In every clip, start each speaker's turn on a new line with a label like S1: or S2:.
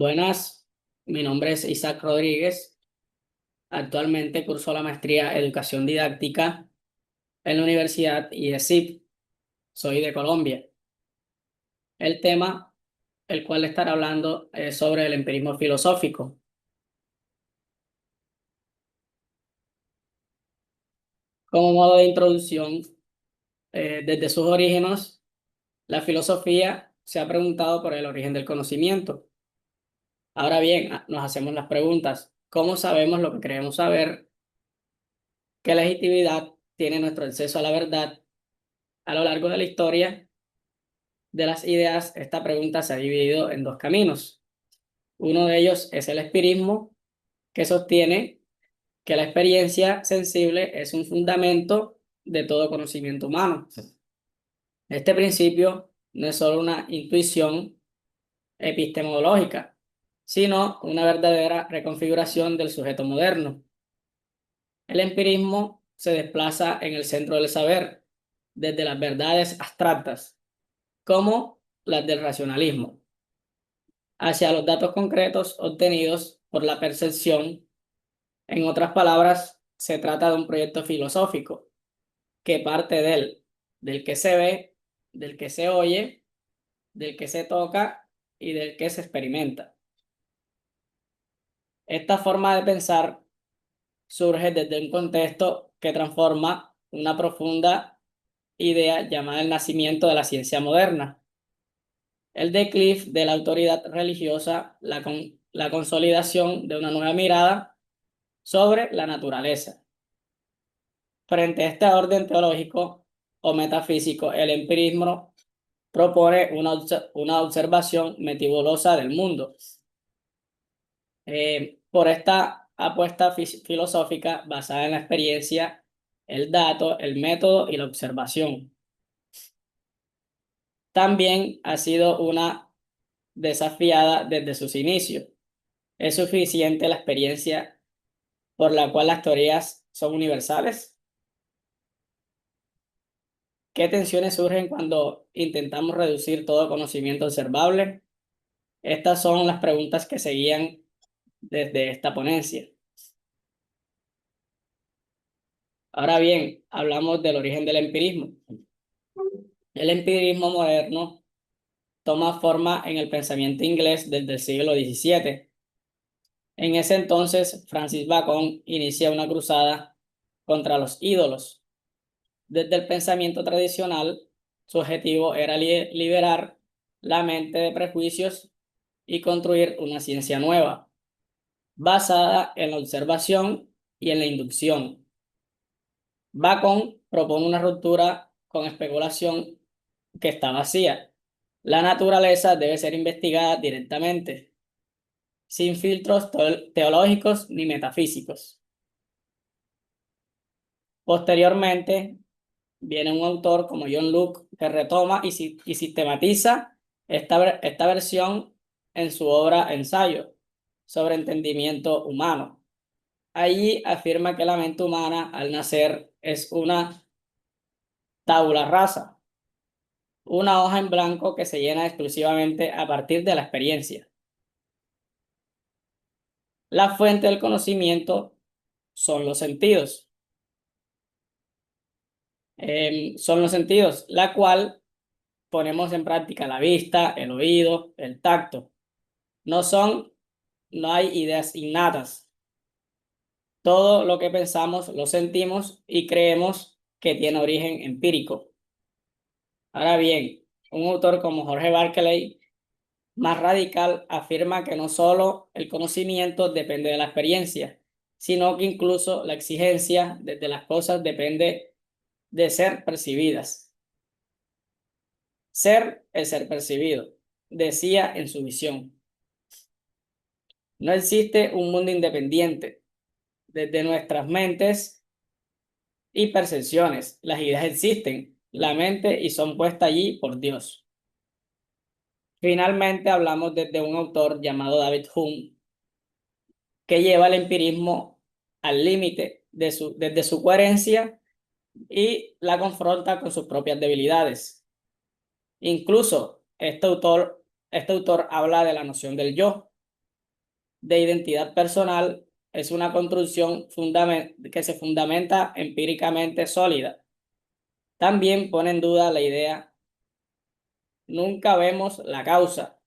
S1: Buenas, mi nombre es Isaac Rodríguez. Actualmente curso la maestría Educación Didáctica en la Universidad IESIP. Soy de Colombia. El tema, el cual estaré hablando, es sobre el empirismo filosófico. Como modo de introducción, desde sus orígenes, la filosofía se ha preguntado por el origen del conocimiento. Ahora bien, nos hacemos las preguntas: ¿cómo sabemos lo que queremos saber? ¿Qué legitimidad tiene nuestro acceso a la verdad? A lo largo de la historia de las ideas, esta pregunta se ha dividido en dos caminos. Uno de ellos es el empirismo, que sostiene que la experiencia sensible es un fundamento de todo conocimiento humano. Este principio no es solo una intuición epistemológica, sino una verdadera reconfiguración del sujeto moderno. El empirismo se desplaza en el centro del saber, desde las verdades abstractas, como las del racionalismo, hacia los datos concretos obtenidos por la percepción. En otras palabras, se trata de un proyecto filosófico que parte del que se ve, del que se oye, del que se toca y del que se experimenta. Esta forma de pensar surge desde un contexto que transforma una profunda idea llamada el nacimiento de la ciencia moderna, el declive de la autoridad religiosa, la consolidación de una nueva mirada sobre la naturaleza. Frente a este orden teológico o metafísico, el empirismo propone una observación meticulosa del mundo. Por esta apuesta filosófica basada en la experiencia, el dato, el método y la observación. También ha sido una desafiada desde sus inicios. ¿Es suficiente la experiencia por la cual las teorías son universales? ¿Qué tensiones surgen cuando intentamos reducir todo conocimiento observable? Estas son las preguntas que seguían desde esta ponencia. Ahora bien, hablamos del origen del empirismo. El empirismo moderno toma forma en el pensamiento inglés desde el siglo XVII. En ese entonces, Francis Bacon inicia una cruzada contra los ídolos. Desde el pensamiento tradicional, su objetivo era liberar la mente de prejuicios y construir una ciencia nueva, basada en la observación y en la inducción. Bacon propone una ruptura con especulación que está vacía. La naturaleza debe ser investigada directamente, sin filtros teológicos ni metafísicos. Posteriormente, viene un autor como John Locke que retoma y sistematiza esta versión en su obra Ensayo sobre entendimiento humano. Allí afirma que la mente humana al nacer es una tabula rasa, una hoja en blanco que se llena exclusivamente a partir de la experiencia. La fuente del conocimiento son los sentidos. Son los sentidos, la cual ponemos en práctica la vista, el oído, el tacto. No hay ideas innatas. Todo lo que pensamos lo sentimos y creemos que tiene origen empírico. Ahora bien, un autor como Jorge Berkeley, más radical, afirma que no solo el conocimiento depende de la experiencia, sino que incluso la exigencia desde las cosas depende de ser percibidas. Ser el ser percibido, decía en su visión. No existe un mundo independiente. Desde nuestras mentes y percepciones, las ideas existen, la mente y son puestas allí por Dios. Finalmente hablamos desde un autor llamado David Hume, que lleva el empirismo al límite desde su coherencia y la confronta con sus propias debilidades. Incluso este autor habla de la noción del yo, de identidad personal es una construcción que se fundamenta empíricamente sólida. También pone en duda la idea, nunca vemos la causa,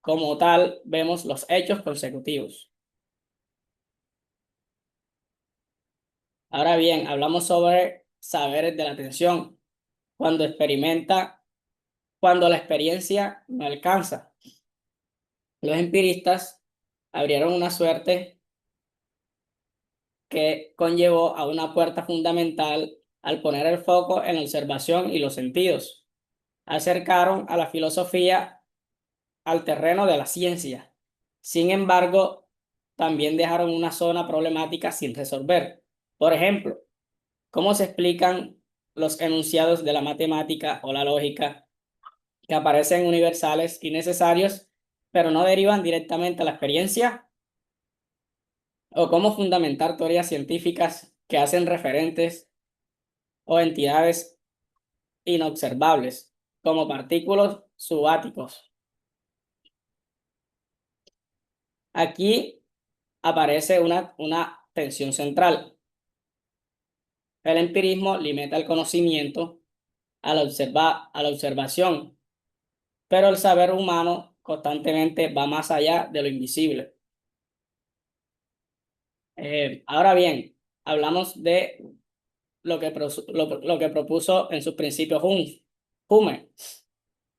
S1: como tal vemos los hechos consecutivos. Ahora bien, hablamos sobre saberes de la atención, cuando cuando la experiencia no alcanza. Los empiristas abrieron una suerte que conllevó a una puerta fundamental al poner el foco en la observación y los sentidos. Acercaron a la filosofía al terreno de la ciencia. Sin embargo, también dejaron una zona problemática sin resolver. Por ejemplo, ¿cómo se explican los enunciados de la matemática o la lógica que aparecen universales y necesarios, pero no derivan directamente a la experiencia? ¿O cómo fundamentar teorías científicas que hacen referentes o entidades inobservables, como partículas subáticos? Aquí aparece una tensión central. El empirismo limita el conocimiento a la observación, pero el saber humano constantemente va más allá de lo invisible. Ahora bien, hablamos de lo que propuso en sus principios Hume.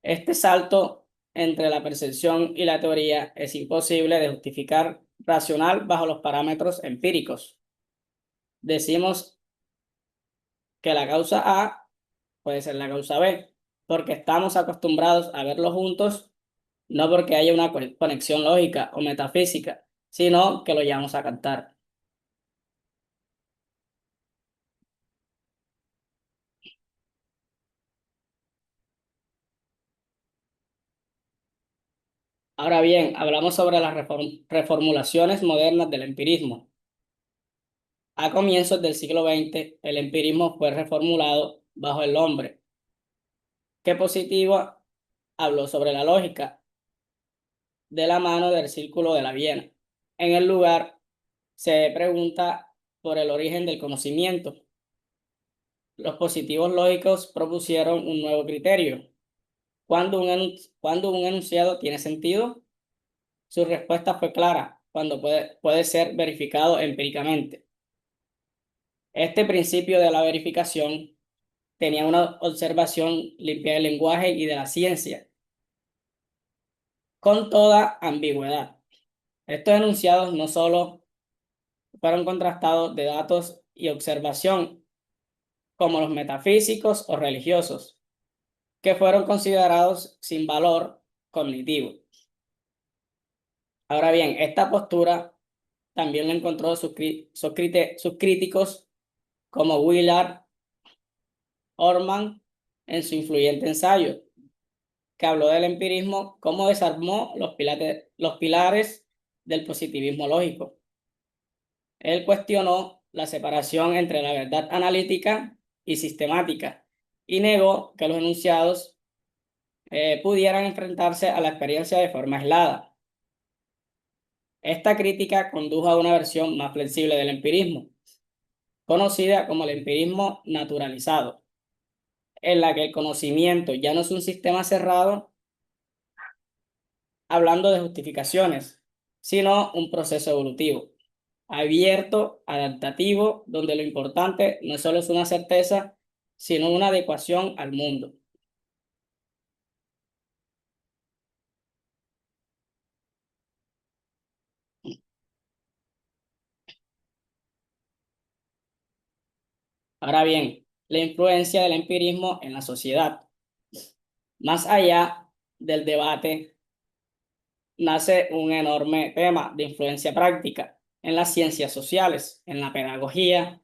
S1: Este salto entre la percepción y la teoría es imposible de justificar racional bajo los parámetros empíricos. Decimos que la causa A puede ser la causa B, porque estamos acostumbrados a verlos juntos, no porque haya una conexión lógica o metafísica, sino que lo llevamos a cantar. Ahora bien, hablamos sobre las reformulaciones modernas del empirismo. A comienzos del siglo XX, el empirismo fue reformulado bajo el nombre que Positivo habló sobre la lógica de la mano del Círculo de la Viena. En el lugar se pregunta por el origen del conocimiento. Los positivos lógicos propusieron un nuevo criterio. ¿Cuándo un enunciado tiene sentido? Su respuesta fue clara, cuando puede ser verificado empíricamente. Este principio de la verificación tenía una observación limpia del lenguaje y de la ciencia, con toda ambigüedad. Estos enunciados no solo fueron contrastados de datos y observación, como los metafísicos o religiosos, que fueron considerados sin valor cognitivo. Ahora bien, esta postura también la encontró sus críticos como Willard Orman en su influyente ensayo, que habló del empirismo como desarmó los pilares del positivismo lógico. Él cuestionó la separación entre la verdad analítica y sistemática y negó que los enunciados pudieran enfrentarse a la experiencia de forma aislada. Esta crítica condujo a una versión más flexible del empirismo, conocida como el empirismo naturalizado, en la que el conocimiento ya no es un sistema cerrado, hablando de justificaciones, sino un proceso evolutivo, abierto, adaptativo, donde lo importante no solo es una certeza, sino una adecuación al mundo. Ahora bien, la influencia del empirismo en la sociedad. Más allá del debate, nace un enorme tema de influencia práctica en las ciencias sociales, en la pedagogía,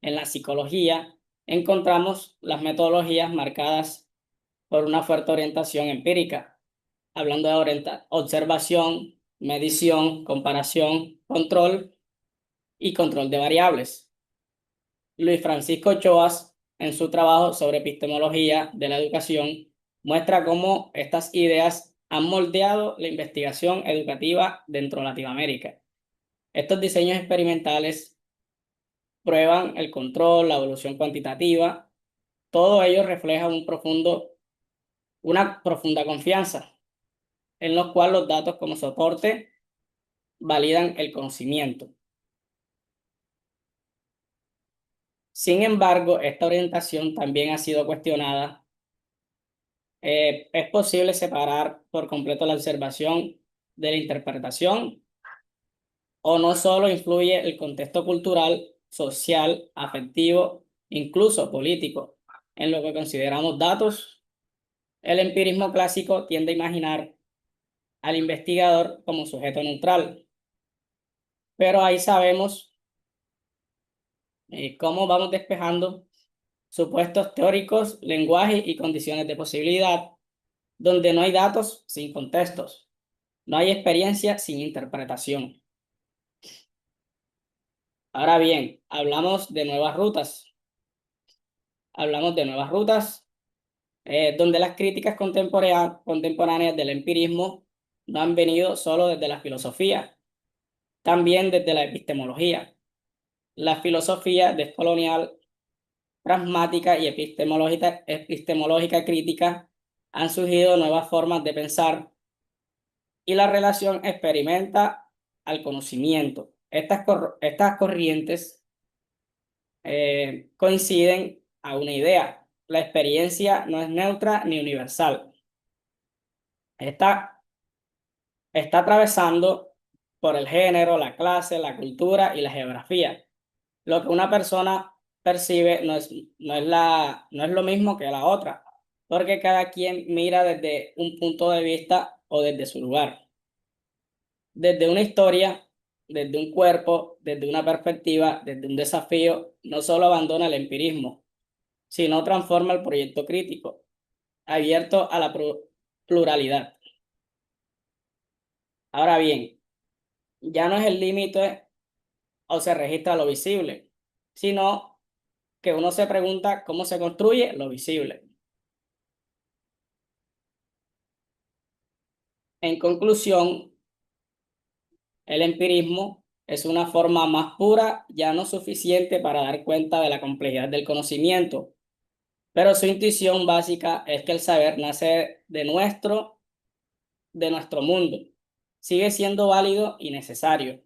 S1: en la psicología. Encontramos las metodologías marcadas por una fuerte orientación empírica, hablando de observación, medición, comparación, control y control de variables. Luis Francisco Ochoas, en su trabajo sobre epistemología de la educación, muestra cómo estas ideas han moldeado la investigación educativa dentro de Latinoamérica. Estos diseños experimentales prueban el control, la evolución cuantitativa, todo ello refleja una profunda confianza, en los cual los datos como soporte validan el conocimiento. Sin embargo, esta orientación también ha sido cuestionada. ¿Es posible separar por completo la observación de la interpretación? ¿O no solo influye el contexto cultural, social, afectivo, incluso político, en lo que consideramos datos? El empirismo clásico tiende a imaginar al investigador como sujeto neutral, pero ahí sabemos cómo vamos despejando supuestos teóricos, lenguaje y condiciones de posibilidad, donde no hay datos sin contextos, no hay experiencia sin interpretación. Ahora bien, hablamos de nuevas rutas. Donde las críticas contemporáneas del empirismo no han venido solo desde la filosofía, también desde la epistemología. La filosofía descolonial, pragmática y epistemológica crítica han surgido nuevas formas de pensar y la relación experimenta al conocimiento. Estas corrientes coinciden a una idea. La experiencia no es neutra ni universal. Está atravesando por el género, la clase, la cultura y la geografía. Lo que una persona percibe no es lo mismo que la otra, porque cada quien mira desde un punto de vista o desde su lugar. Desde una historia, desde un cuerpo, desde una perspectiva, desde un desafío, no solo abandona el empirismo, sino transforma el proyecto crítico, abierto a la pluralidad. Ahora bien, ya no es el límite o se registra lo visible, sino que uno se pregunta cómo se construye lo visible. En conclusión, el empirismo es una forma más pura, ya no suficiente para dar cuenta de la complejidad del conocimiento, pero su intuición básica es que el saber nace de nuestro mundo. Sigue siendo válido y necesario.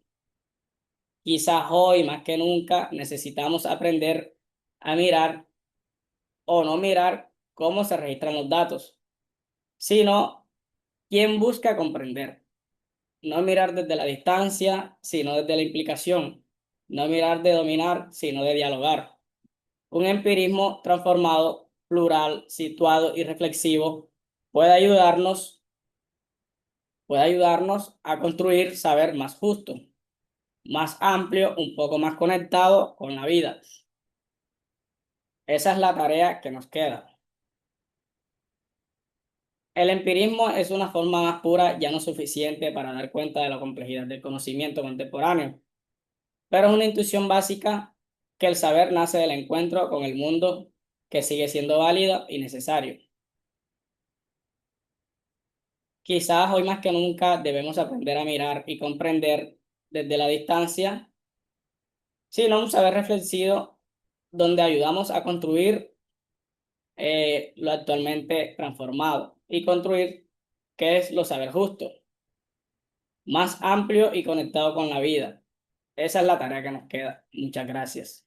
S1: Quizás hoy más que nunca necesitamos aprender a mirar o no mirar cómo se registran los datos, sino quién busca comprender. No mirar desde la distancia, sino desde la implicación. No mirar de dominar, sino de dialogar. Un empirismo transformado, plural, situado y reflexivo puede ayudarnos a construir saber más justo, más amplio, un poco más conectado con la vida. Esa es la tarea que nos queda. El empirismo es una forma más pura, ya no suficiente para dar cuenta de la complejidad del conocimiento contemporáneo, pero es una intuición básica que el saber nace del encuentro con el mundo, que sigue siendo válido y necesario. Quizás hoy más que nunca debemos aprender a mirar y comprender desde la distancia, sino un saber reflexivo donde ayudamos a construir lo actualmente transformado y construir qué es lo saber justo, más amplio y conectado con la vida. Esa es la tarea que nos queda. Muchas gracias.